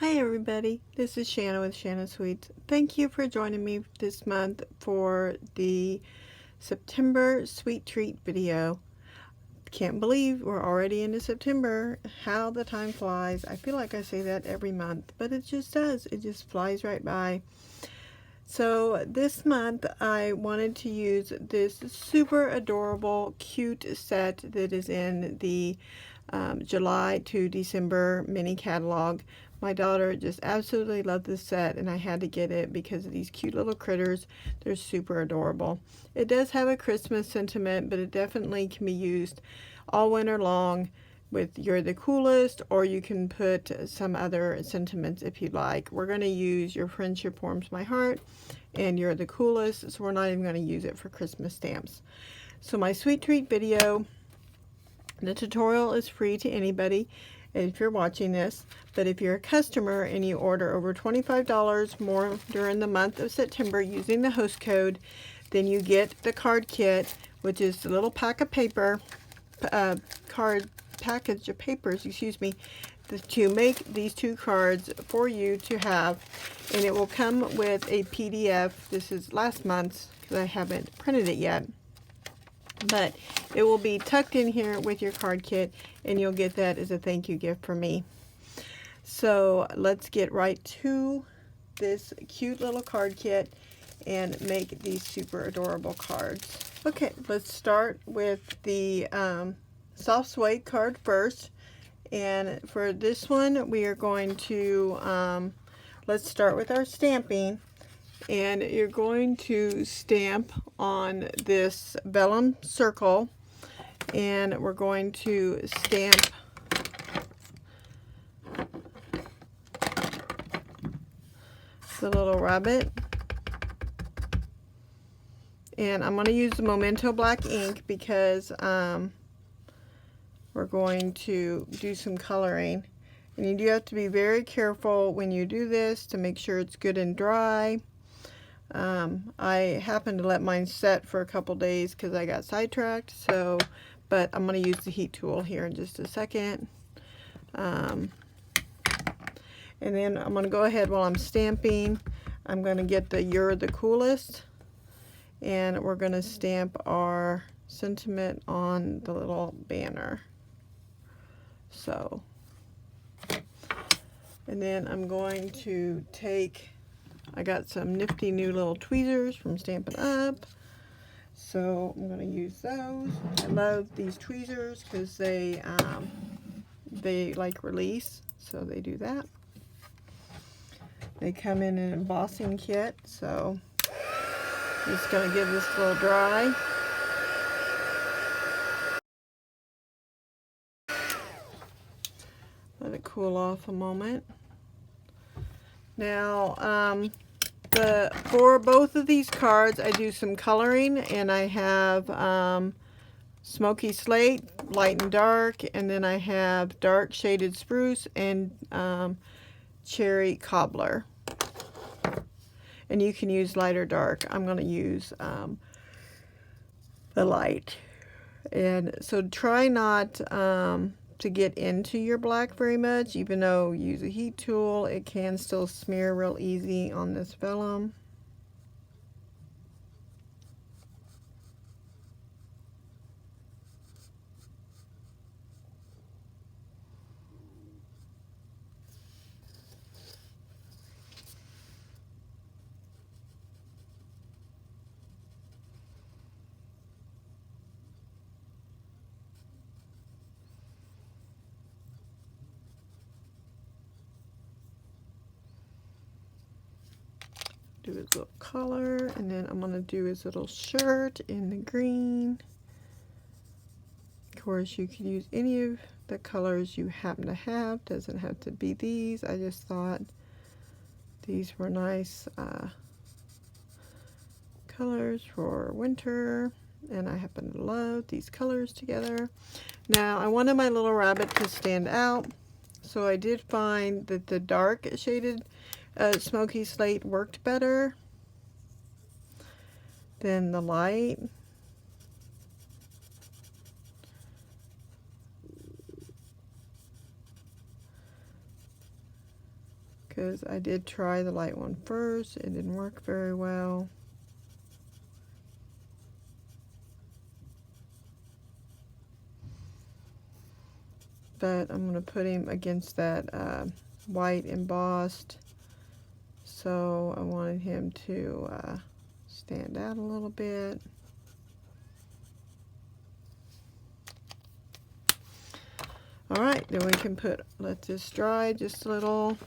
Hi everybody, this is Shanna with Shanna Sweets. Thank you for joining me this month for the September sweet treat video. Can't believe we're already into September. How the time flies. I feel like I say that every month, but it just does. It just flies right by. So this month I wanted to use this super adorable, cute set that is in the July to December mini catalog. My daughter just absolutely loved this set, and I had to get it because of these cute little critters. They're super adorable. It does have a Christmas sentiment, but it definitely can be used all winter long with "You're the Coolest," or you can put some other sentiments if you like. We're going to use "Your Friendship Warms My Heart" and "You're the Coolest," so we're not even going to use it for Christmas stamps. So my sweet treat video, the tutorial is free to anybody if you're watching this, but if you're a customer and you order over $25 more during the month of September using the host code, then you get the card kit, which is a little pack of paper, package of papers, excuse me, to make these two cards for you to have, and it will come with a PDF. This is last month's because I haven't printed it yet. But it will be tucked in here with your card kit, and you'll get that as a thank you gift from me. So let's get right to this cute little card kit and make these super adorable cards. Okay, let's start with the soft suede card first. And for this one, we are going to, let's start with our stamping. And you're going to stamp on this vellum circle, and we're going to stamp the little rabbit. And I'm going to use the Memento black ink because we're going to do some coloring. And you do have to be very careful when you do this to make sure it's good and dry. I happened to let mine set for a couple days because I got sidetracked, but I'm going to use the heat tool here in just a second. And then I'm going to go ahead while I'm stamping. I'm going to get the "You're the Coolest," and we're going to stamp our sentiment on the little banner. So, and then I'm going to take, I got some nifty new little tweezers from Stampin' Up, so I'm going to use those. I love these tweezers because they like release, so they do that. They come in an embossing kit, so I'm just going to give this a little dry. Let it cool off a moment. Now, for both of these cards, I do some coloring, and I have smoky slate, light and dark, and then I have dark shaded spruce and cherry cobbler. And you can use light or dark. I'm going to use the light. And so try not to get into your black very much, even though you use a heat tool, it can still smear real easy on this vellum. Do his little collar, and then I'm going to do his little shirt in the green. Of course, you could use any of the colors you happen to have. Doesn't have to be these. I just thought these were nice colors for winter, and I happen to love these colors together. Now, I wanted my little rabbit to stand out, so I did find that the dark shaded smoky slate worked better than the light. because I did try the light one first. It didn't work very well. But I'm going to put him against that white embossed. So I wanted him to stand out a little bit. Alright, then we can let this dry just a little.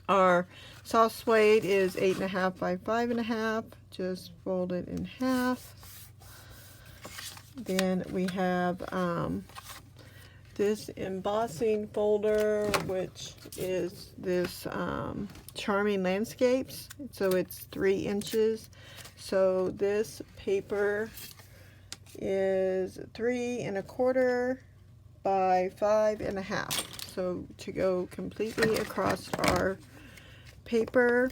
Our soft suede is 8.5 by 5.5. Just fold it in half. Then we have this embossing folder, which is this Charming Landscapes. So it's 3 inches. So this paper is 3 1/4 by 5 1/2. So to go completely across our paper,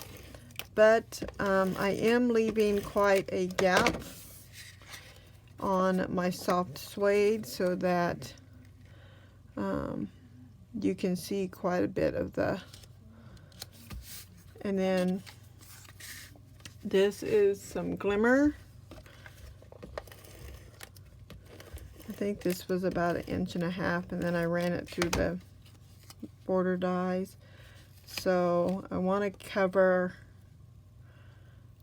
but I am leaving quite a gap on my soft suede so that you can see quite a bit of and then this is some glimmer. I think this was about 1.5 inches, and then I ran it through the border dies. So I want to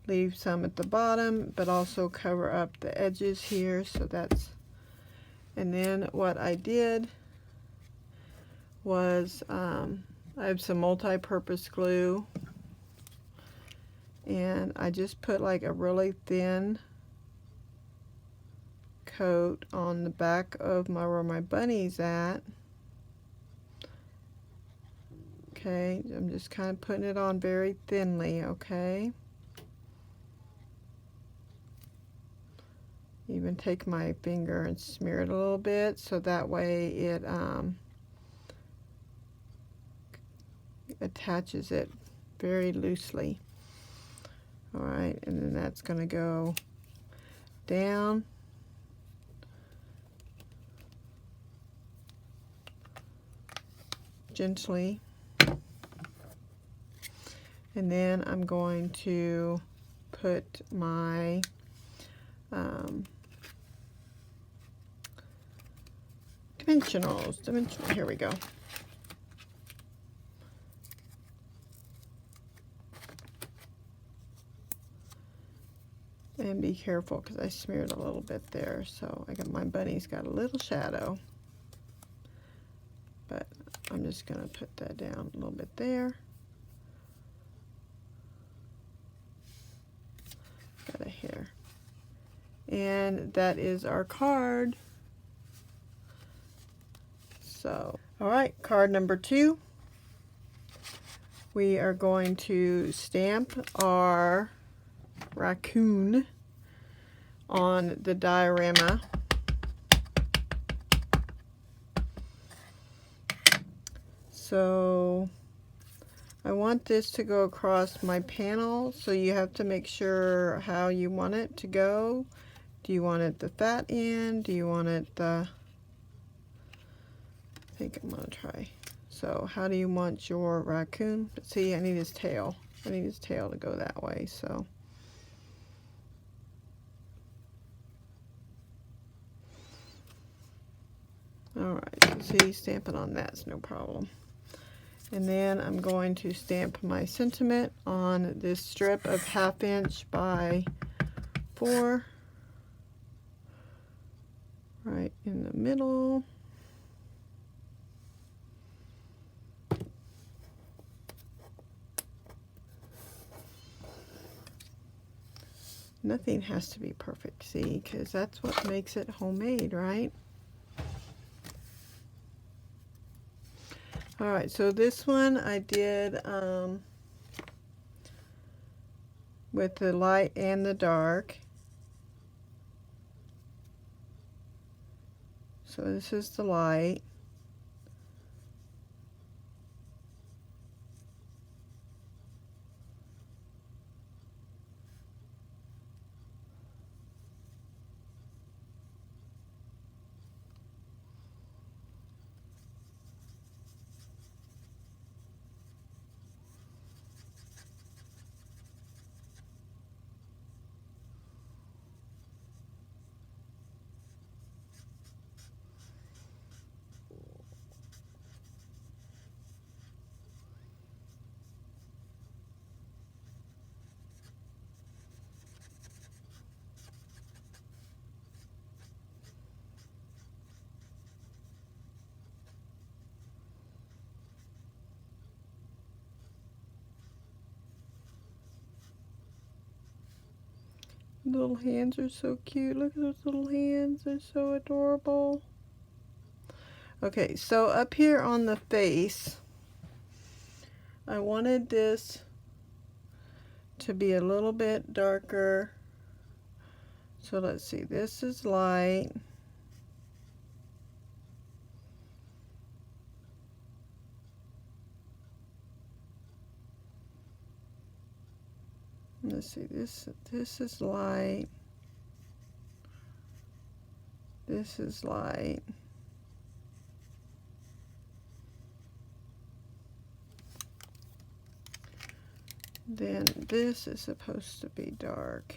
leave some at the bottom, but also cover up the edges here. So that's, and then what I did was I have some multi-purpose glue, and I just put like a really thin coat on the back of where my bunny's at. Okay, I'm just kind of putting it on very thinly, okay? Even take my finger and smear it a little bit so that way it attaches it very loosely. Alright, and then that's going to go down. Gently. And then I'm going to put my dimensionals. Here we go. And be careful because I smeared a little bit there, so my bunny's got a little shadow. But I'm just going to put that down a little bit there. Got a hair. And that is our card. So, alright, card number 2. We are going to stamp our raccoon on the diorama. So I want this to go across my panel, so you have to make sure how you want it to go. Do you want it the fat end? Do you want it I think I'm going to try. So how do you want your raccoon? But see, I need his tail. I need his tail to go that way, so. Alright, so see, stamping on that's no problem. And then I'm going to stamp my sentiment on this strip of 1/2 inch by 4. Right in the middle. Nothing has to be perfect, see, because that's what makes it homemade, right? Alright, so this one I did with the light and the dark. So this is the light. Little hands are so cute. Look at those little hands. They're so adorable. Okay, so up here on the face, I wanted this to be a little bit darker. So let's see, this is light. Let's see, this is light. This is light. Then this is supposed to be dark.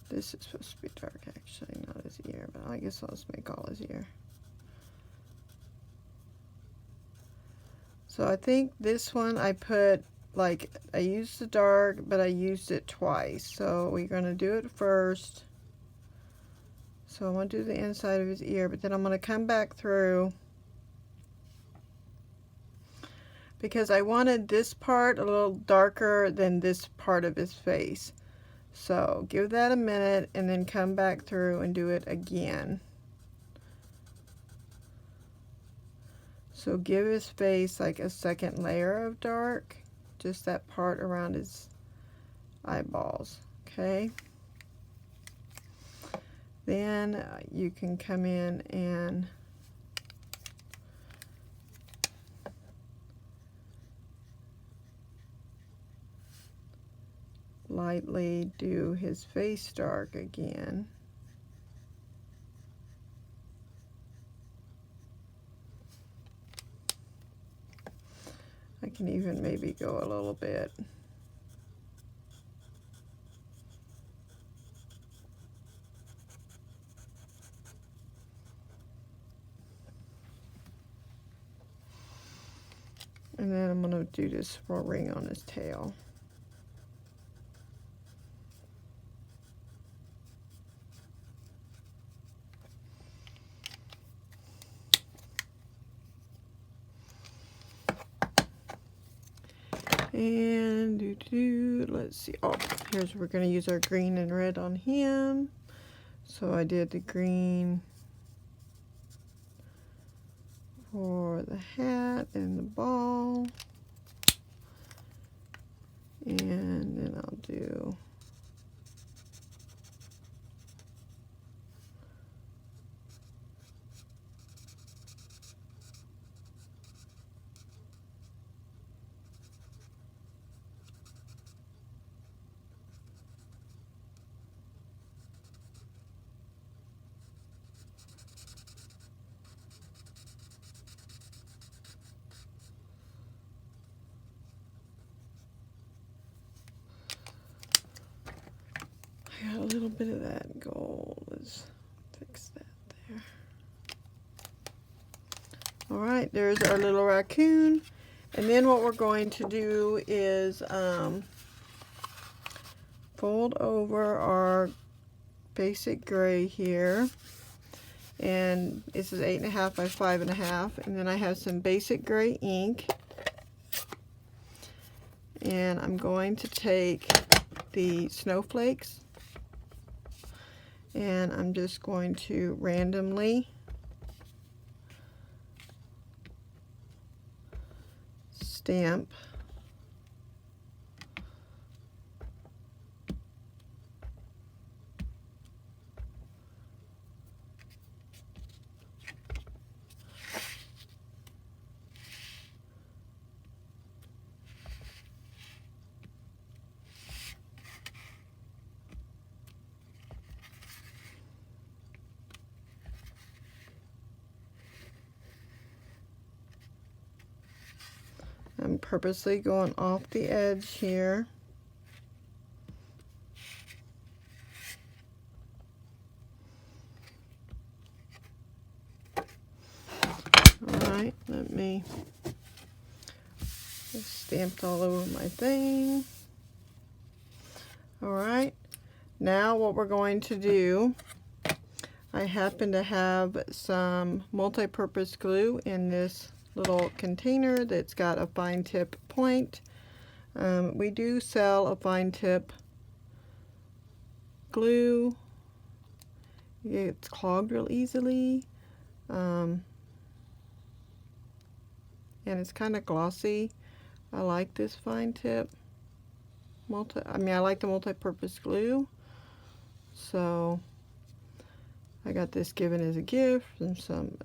This is supposed to be dark, actually, not his ear, but I guess I'll just make all his ear. So I think this one I put, like, I used the dark, but I used it twice. So we're going to do it first. So I'm going to do the inside of his ear, but then I'm going to come back through, because I wanted this part a little darker than this part of his face. So give that a minute and then come back through and do it again. So give his face like a second layer of dark, just that part around his eyeballs, okay? Then you can come in and lightly do his face dark again. I can even maybe go a little bit. And then I'm going to do this for a ring on his tail. And let's see. Oh, here's, we're going to use our green and red on him. So I did the green for the hat and the ball. And then I'll do got a little bit of that gold. Let's fix that there. All right, there's our little raccoon. And then what we're going to do is fold over our basic gray here. And this is 8.5 by 5.5. And then I have some basic gray ink. And I'm going to take the snowflakes, and I'm just going to randomly stamp I'm purposely going off the edge here. Alright, let me just stamped all over my thing. Alright, now what we're going to do, I happen to have some multi-purpose glue in this little container that's got a fine tip point. We do sell a fine tip glue. It's clogged real easily. And it's kind of glossy. I like this fine tip. I like the multi-purpose glue. So I got this given as a gift from some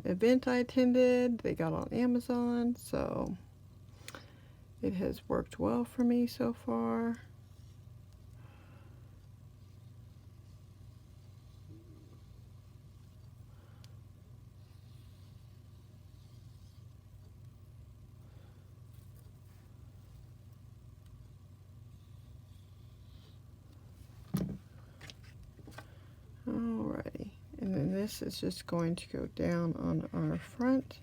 event I attended. They got on Amazon, so it has worked well for me so far. Alrighty, and then this is just going to go down on our front.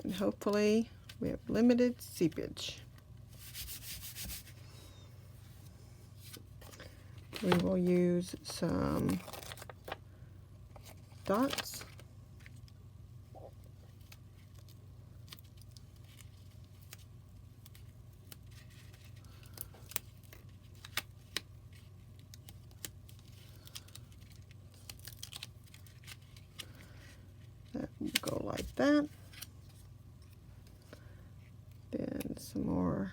And hopefully we have limited seepage. We will use some dots. That will go like that. Then some more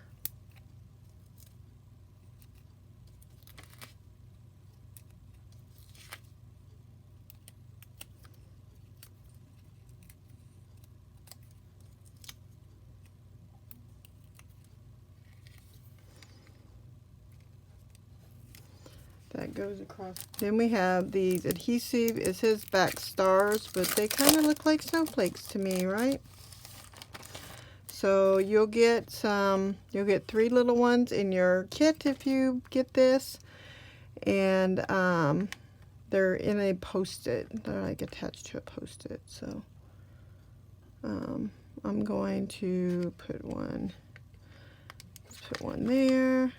that goes across. Then we have these adhesive, it says back stars, but they kind of look like snowflakes to me, right? So you'll get 3 little ones in your kit if you get this. And they're in a post-it. They're like attached to a post-it. So I'm going to put one. Let's put one there.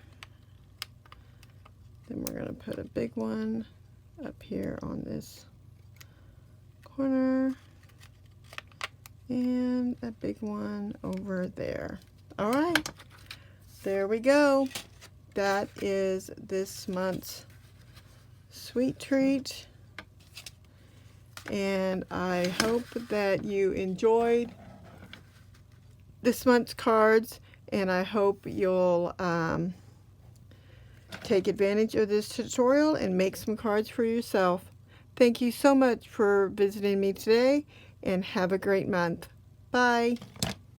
Then we're going to put a big one up here on this corner. And a big one over there. All right. There we go. That is this month's sweet treat. And I hope that you enjoyed this month's cards. And I hope you'll take advantage of this tutorial and make some cards for yourself. Thank you so much for visiting me today, and have a great month. Bye.